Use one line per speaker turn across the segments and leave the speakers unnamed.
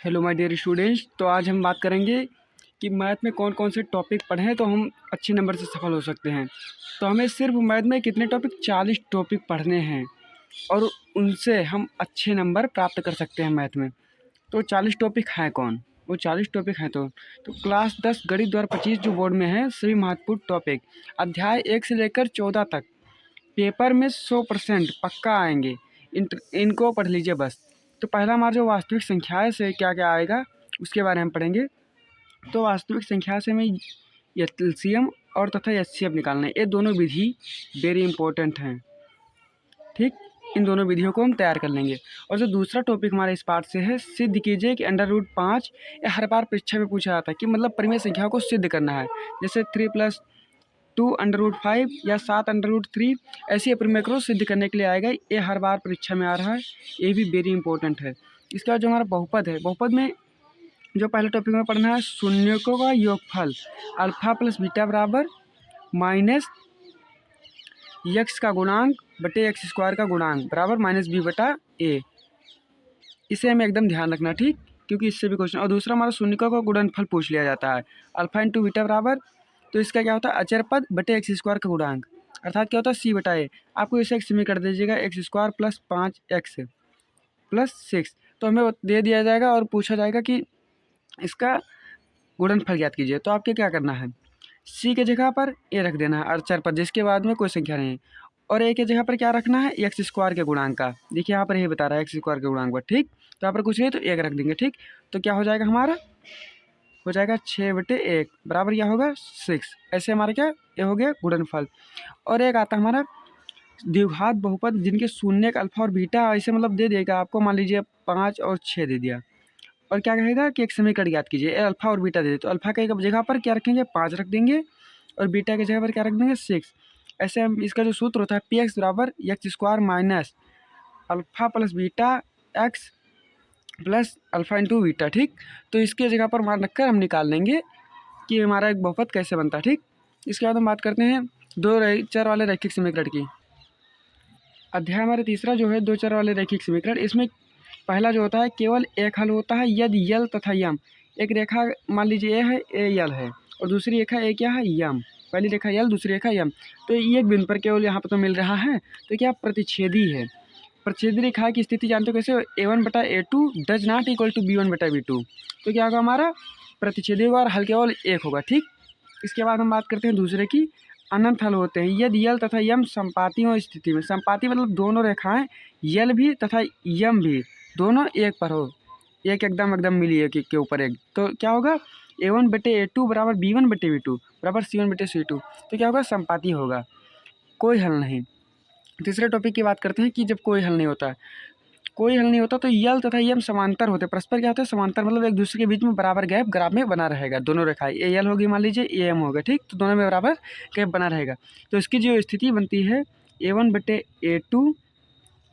Hello my dear students. तो आज हम बात करेंगे कि मैथ में कौन कौन से टॉपिक पढ़ें तो हम अच्छे नंबर से सफल हो सकते हैं। तो हमें सिर्फ मैथ में कितने टॉपिक 40 टॉपिक पढ़ने हैं और उनसे हम अच्छे नंबर प्राप्त कर सकते हैं मैथ में। तो 40 टॉपिक हैं कौन? वो 40 टॉपिक हैं तो क्लास 10 गणित 2025 जो बोर्ड में है सभी महत्वपूर्ण टॉपिक अध्याय 1 से लेकर 14 तक पेपर में 100% पक्का आएंगे। इनको पढ़ लीजिए बस। तो पहला हमारा जो वास्तविक संख्याएं से क्या क्या आएगा उसके बारे में हम पढ़ेंगे। तो वास्तविक संख्या से हमें एलसीएम और तथा एचसीएफ निकालना है। ये दोनों विधि वेरी इंपॉर्टेंट हैं, ठीक। इन दोनों विधियों को हम तैयार कर लेंगे। और जो दूसरा टॉपिक हमारे इस पार्ट से है, सिद्ध कीजिए कि √5 ये हर बार परीक्षा में पूछा जाता है कि मतलब परिमेय संख्या को सिद्ध करना है। जैसे 3+2 √5 या 7 √3 ऐसी परिमेय को सिद्ध करने के लिए आएगा। ये हर बार परीक्षा में आ रहा है, ये भी वेरी इंपॉर्टेंट है। इसके बाद जो हमारा बहुपद है, बहुपद में जो पहले टॉपिक में पढ़ना है शून्यकों का योगफल अल्फा प्लस बीटा बराबर माइनस एक्स का गुणांक बटे एक्स स्क्वायर का गुणांक बराबर -b बटा a। इसे हमें एकदम ध्यान रखना, ठीक, क्योंकि इससे भी क्वेश्चन। और दूसरा हमारा शून्यकों का गुणनफल पूछ लिया जाता है अल्फा इंटू बीटा बराबर, तो इसका क्या होता है अचर पद बटे एक्स स्क्वायर का गुणांक, अर्थात क्या होता है c बटा a। आपको इसे एक्स में कर दीजिएगा x square plus 5x plus 6, तो हमें दे दिया जाएगा और पूछा जाएगा कि इसका गुणनफल ज्ञात कीजिए। तो आपके क्या करना है, c के जगह पर a रख देना है अचर पद जिसके बाद में कोई संख्या नहीं, और a के जगह पर क्या रखना है एक्स स्क्वायर के गुणांक का। देखिए यहाँ पर ये बता रहा है एक्स स्क्वायर के गुणांक पर, ठीक। तो यहाँ पर कुछ नहीं तो 1 रख देंगे, ठीक। तो क्या हो जाएगा हमारा, हो जाएगा 6/1 बराबर क्या होगा 6। ऐसे हमारा क्या ये हो गया गुणनफल। और एक आता है हमारा द्विघात बहुपद जिनके शून्य का अल्फा और बीटा ऐसे मतलब दे देगा आपको, मान लीजिए 5 और 6 दे दिया, और क्या कहेगा कि एक समीकरण ज्ञात कीजिए। अल्फा और बीटा दे दे, तो अल्फा के जगह पर क्या रखेंगे 5 रख देंगे और बीटा के जगह पर क्या रख देंगे 6। ऐसे हम इसका जो सूत्र होता है px बराबर x square minus alpha plus beta x plus alpha into beta, ठीक। तो इसके जगह पर मान रखकर हम निकाल लेंगे कि हमारा एक बहुपद कैसे बनता है, ठीक। इसके बाद हम बात करते हैं दो चर वाले रैखिक समीकरण की। अध्याय हमारा तीसरा जो है दो चर वाले रैखिक समीकरण। इसमें पहला जो होता है केवल एक हल होता है यदि यल तथा यम, एक रेखा मान लीजिए ए है, ए यल है, और दूसरी रेखा ए क्या है यम, पहली रेखा यल दूसरी रेखा यम। तो ये एक बिंदु पर केवल यहाँ पर तो मिल रहा है, तो क्या प्रतिच्छेदी है। प्रतिच्छेदी रेखा की स्थिति जानते हो कैसे, a1/a2 does not equal to b1/b2। तो क्या होगा हमारा प्रतिच्छेदी होगा और हल केवल एक होगा, ठीक। इसके बाद हम बात करते हैं दूसरे की, अनंत हल होते हैं यदि यल तथा यम संपातियों स्थिति में। संपाति मतलब दोनों रेखाएं यल भी तथा यम भी दोनों एक पर हो, एक एकदम मिली है के ऊपर एक, तो क्या होगा a1/a2 बराबर b1/b2 बराबर c1/c2। तो क्या होगा संपाति होगा, कोई हल नहीं। तीसरे टॉपिक की बात करते हैं कि जब कोई हल नहीं होता, कोई हल नहीं होता तो यल तथा यम समांतर होते, परस्पर क्या होता है समांतर, मतलब एक दूसरे के बीच में बराबर गैप ग्राफ में बना रहेगा। दोनों रेखाएं ए यल होगी मान लीजिए ए एम होगा, ठीक। तो दोनों में बराबर गैप बना रहेगा। तो इसकी जो स्थिति बनती है a1/a2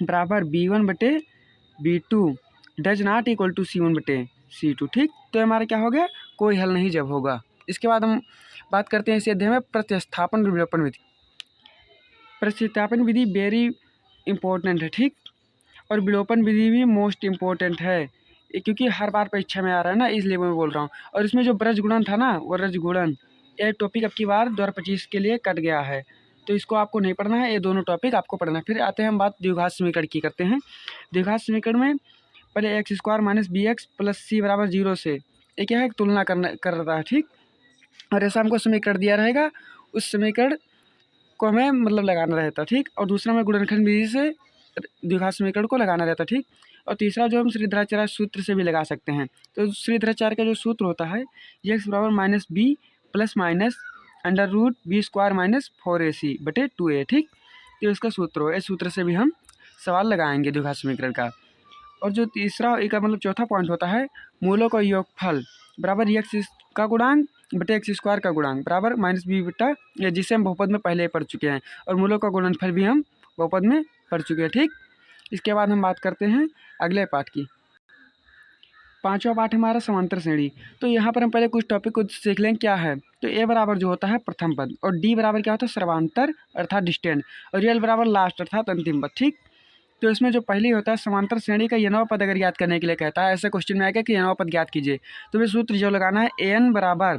बराबर b1/b2 does not equal to c1/c2, ठीक। तो हमारा क्या हो गया कोई हल नहीं जब होगा। इसके बाद हम बात करते हैं इसी अध्याय में प्रतिस्थापन और विलोपन विधि। प्रतिस्थापन विधि वेरी इंपॉर्टेंट है, ठीक, और विलोपन विधि भी मोस्ट इम्पोर्टेंट है, क्योंकि हर बार परीक्षा में आ रहा है ना, इसलिए मैं बोल रहा हूँ। और इसमें जो ब्रज गुणन था ना, वो ब्रज गुणन ये टॉपिक अब की बार 2025 के लिए कट गया है, तो इसको आपको नहीं पढ़ना है, ये दोनों टॉपिक आपको पढ़ना है। फिर आते हैं हम बात द्विघात समीकरण की करते हैं। द्विघात समीकरण में पहले X square minus B X plus C बराबर 0 से ये क्या है तुलना कर रहा है, ठीक। और ऐसा हमको समीकरण दिया रहेगा, उस समीकरण को हमें मतलब लगाना रहता, ठीक। और दूसरा हमें गुणनखंड विधि से द्विघात समीकरण को लगाना रहता, ठीक। और तीसरा जो हम श्रीधराचार्य सूत्र से भी लगा सकते हैं। तो श्रीधराचार्य का जो सूत्र होता है एक्स बराबर -b plus minus √b² - 4ac/2a, ठीक। तो इसका सूत्र हो, इस सूत्र से भी हम सवाल लगाएंगे द्विघात समीकरण का। और जो तीसरा एक मतलब चौथा पॉइंट होता है मूलों का योगफल बराबर एक्स का गुणांक बटे एक्स स्क्वायर का गुणांक बराबर -b बटा, जिसे हम बहुपद में पहले ही पढ़ चुके हैं, और मूलों का गुणनफल भी हम बहुपद में पढ़ चुके हैं, ठीक। इसके बाद हम बात करते हैं अगले पाठ की। पांचवा पाठ हमारा समांतर श्रेणी। तो यहाँ पर हम पहले कुछ टॉपिक को सीख लें क्या है। तो ए बराबर जो होता है प्रथम पद, और डी बराबर क्या होता है सर्वांतर अर्थात डिस्टेंट, और एल बराबर लास्ट अर्थात अंतिम पद, ठीक। तो इसमें जो पहली होता है समांतर श्रेणी का n वां पद अगर ज्ञात करने के लिए कहता है, ऐसे क्वेश्चन में आएगा कि n वां पद ज्ञात कीजिए, तो फिर सूत्र जो लगाना है an बराबर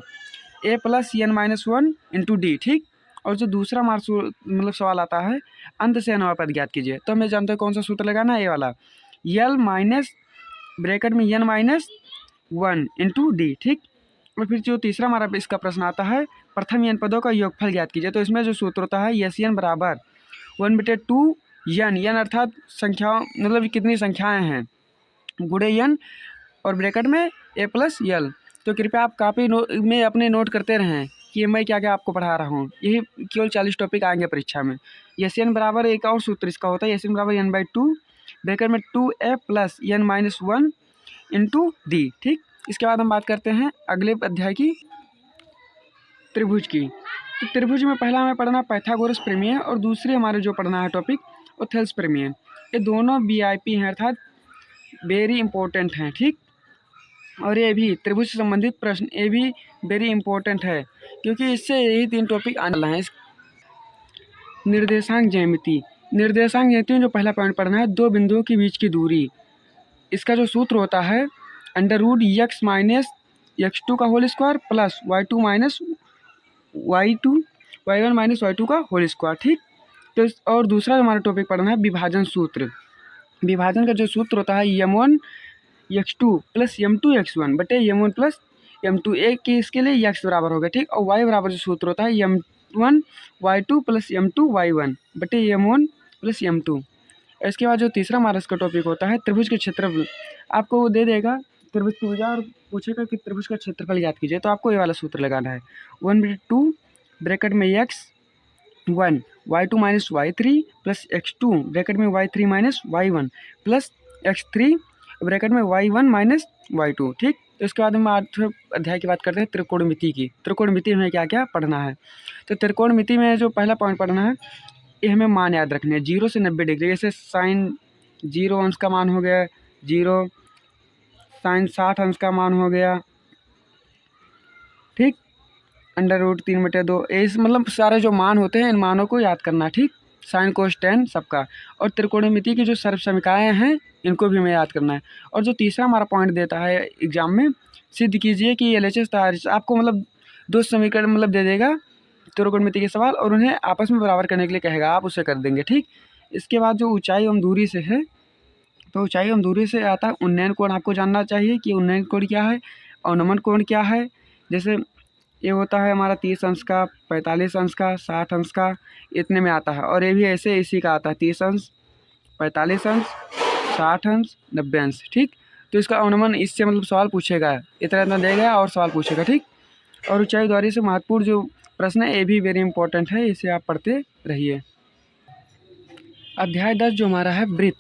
a plus n minus 1 into D, ठीक। और जो दूसरा मतलब सवाल आता है अंत से n वां पद ज्ञात कीजिए, तो हमें जानते हैं कौन सा सूत्र लगाना है, ए वाला, l माइनस ब्रैकेट में n माइनस 1 इंटू डी, ठीक। और फिर जो तीसरा हमारा इसका प्रश्न आता है प्रथम n पदों का योगफल ज्ञात कीजिए, तो इसमें जो सूत्र होता है यस n बराबर 1/2 n अर्थात संख्याओं मतलब कितनी संख्याएं हैं गुणे n और ब्रैकेट में a प्लस l। तो कृपया आप कॉपी में अपने नोट करते रहें कि मैं क्या क्या आपको पढ़ा रहा हूँ, यही केवल 40 टॉपिक आएंगे परीक्षा में। यस n बराबर एक और सूत्र इसका होता है यस n बराबर n/2 ब्रैकेट में 2a plus n minus 1 into D, ठीक। इसके बाद हम बात करते हैं अगले अध्याय की, त्रिभुज की। तो त्रिभुज में पहला हमें पढ़ना पाइथागोरस प्रमेय और दूसरे हमारे जो पढ़ना है टॉपिक वो थेल्स प्रमेय। ये दोनों VIP हैं अर्थात वेरी इंपॉर्टेंट हैं, ठीक। और ये भी त्रिभुज से संबंधित प्रश्न ये भी वेरी इंपॉर्टेंट है क्योंकि इससे यही 3 टॉपिक आने वाला है। निर्देशांक ज्यामिति, निर्देशांक ज्यामिति में जो पहला पॉइंट पढ़ना है दो बिंदुओं के बीच की दूरी, इसका जो सूत्र होता है √x माइनस x2 का whole square plus y2 minus y1 minus y2 का होल स्क्वायर, ठीक। तो और दूसरा हमारा टॉपिक पढ़ना है विभाजन सूत्र। विभाजन का जो सूत्र होता है m1 x2 plus m2 x1 बटे m1 प्लस m2, एक के इसके लिए x बराबर होगा, ठीक। और y बराबर जो सूत्र होता है m1 y2 plus m2 y1 बटे m1 प्लस m2। इसके बाद जो तीसरा हमारा इसका टॉपिक होता है त्रिभुज के क्षेत्रफल, आपको वो दे देगा त्रिभुज की भुजा और पूछेगा कि त्रिभुज का क्षेत्रफल ज्ञात कीजिए, तो आपको ये वाला सूत्र लगाना है 1/2 ब्रैकेट में x1 y2 minus y3 plus x2 bracket में y3 minus y1 plus x3 bracket में y1 माइनस y2, ठीक। तो इसके बाद हम आज अध्याय की बात करते हैं त्रिकोणमिति की। त्रिकोणमिति में क्या क्या पढ़ना है, तो त्रिकोणमिति में जो पहला पॉइंट पढ़ना है ये हमें मान याद रखने हैं 0 से 90 डिग्री, जैसे साइन 0 अंश का मान हो गया 0, साइन 60 अंश का मान हो गया, ठीक। √3/2 इस मतलब सारे जो मान होते हैं इन मानों को याद करना, ठीक। साइन कोस टेन सबका, और त्रिकोणमिति की जो सर्व समीकरण हैं इनको भी हमें याद करना है। और जो तीसरा हमारा पॉइंट देता है एग्जाम में, सिद्ध कीजिए कि LHS आपको मतलब 2 समीकरण मतलब दे देगा त्रिकोणमिति के सवाल और उन्हें आपस में बराबर करने के लिए कहेगा, आप उसे कर देंगे, ठीक। इसके बाद जो ऊंचाई एवं दूरी से है, तो ऊंचाई एवं दूरी से आता है उन्नयन कोण, आपको जानना चाहिए कि उन्नयन कोण क्या है, अवनमन कोण क्या है। जैसे ये होता है हमारा 30 अंश का, 45 अंश का, 60 अंश का, इतने में आता है। और ये भी ऐसे इसी का आता है 30 अंश, 45 अंश, 60 अंश, 90 अंश, ठीक। तो इसका अवनमन इससे मतलब सवाल पूछेगा, इतना देगा और सवाल पूछेगा, ठीक। और ऊंचाई दूरी से महत्वपूर्ण जो प्रश्न है ये भी वेरी इंपॉर्टेंट है, इसे आप पढ़ते रहिए। अध्याय 10 जो हमारा है वृत्त,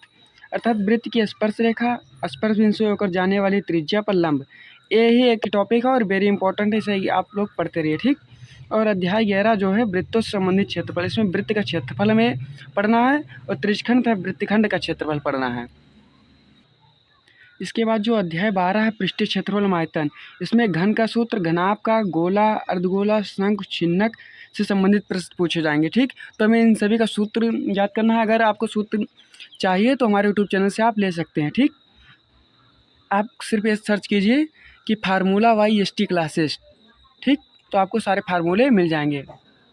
अर्थात वृत्त की स्पर्श रेखा, स्पर्श बिंदु से होकर जाने वाली त्रिज्या पर लंब, ये ही एक टॉपिक है और वेरी इंपॉर्टेंट है, इसे आप लोग पढ़ते रहिए, ठीक। और अध्याय 11 जो है वृत्तों से संबंधित क्षेत्रफल, इसमें वृत्त का क्षेत्रफल हमें पढ़ना है और त्रिज्यखंड वृत्तखंड का क्षेत्रफल पढ़ना है। इसके बाद जो अध्याय 12 है पृष्ठीय क्षेत्रफल आयतन, इसमें घन का सूत्र, घनाभ का, गोला, अर्धगोला, शंख, छिन्नक से संबंधित प्रश्न पूछे जाएंगे, ठीक। तो हमें इन सभी का सूत्र याद करना है। अगर आपको सूत्र चाहिए तो हमारे यूट्यूब चैनल से आप ले सकते हैं, ठीक। आप सिर्फ ये सर्च कीजिए कि फार्मूला YST क्लासेस, ठीक, तो आपको सारे फार्मूले मिल जाएंगे।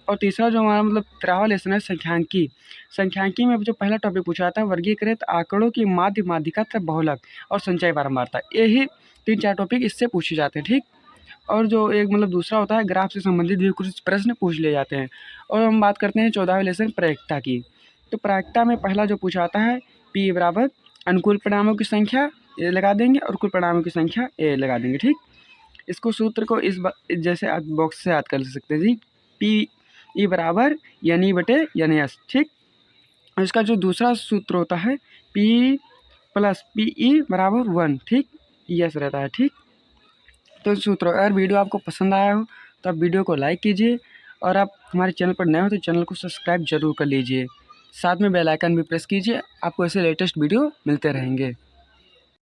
और तीसरा जो हमारा मतलब 13वां लेसन है संख्यांकी। संख्यांकी में जो पहला टॉपिक पूछा था वर्गीकृत आंकड़ों की माध्य, माध्यिका तथा बहुलक और संचय बारंबारता, यही 3-4 टॉपिक इससे पूछे जाते हैं, ठीक। और जो एक मतलब दूसरा होता है ग्राफ से संबंधित भी कुछ प्रश्न पूछ लिए जाते हैं। और हम बात करते हैं 14वें लेसन प्रायिकता की। तो प्रायिकता में पहला जो पूछा आता है P बराबर अनुकूल परिणामों की संख्या ए लगा देंगे और कुल परिणामों की संख्या ए लगा देंगे, ठीक। इसको सूत्र को इस जैसे आप बॉक्स से याद कर सकते हैं जी, PE बराबर NE बटे NS, ठीक। और इसका जो दूसरा सूत्र होता है PE प्लस PE बराबर 1, ठीक, यस रहता है, ठीक। तो सूत्र, अगर वीडियो आपको पसंद आया हो तो आप वीडियो को लाइक कीजिए और आप हमारे चैनल पर नए हो तो चैनल को सब्सक्राइब जरूर कर लीजिए, साथ में बेल आइकन भी प्रेस कीजिए, आपको ऐसे लेटेस्ट वीडियो मिलते रहेंगे।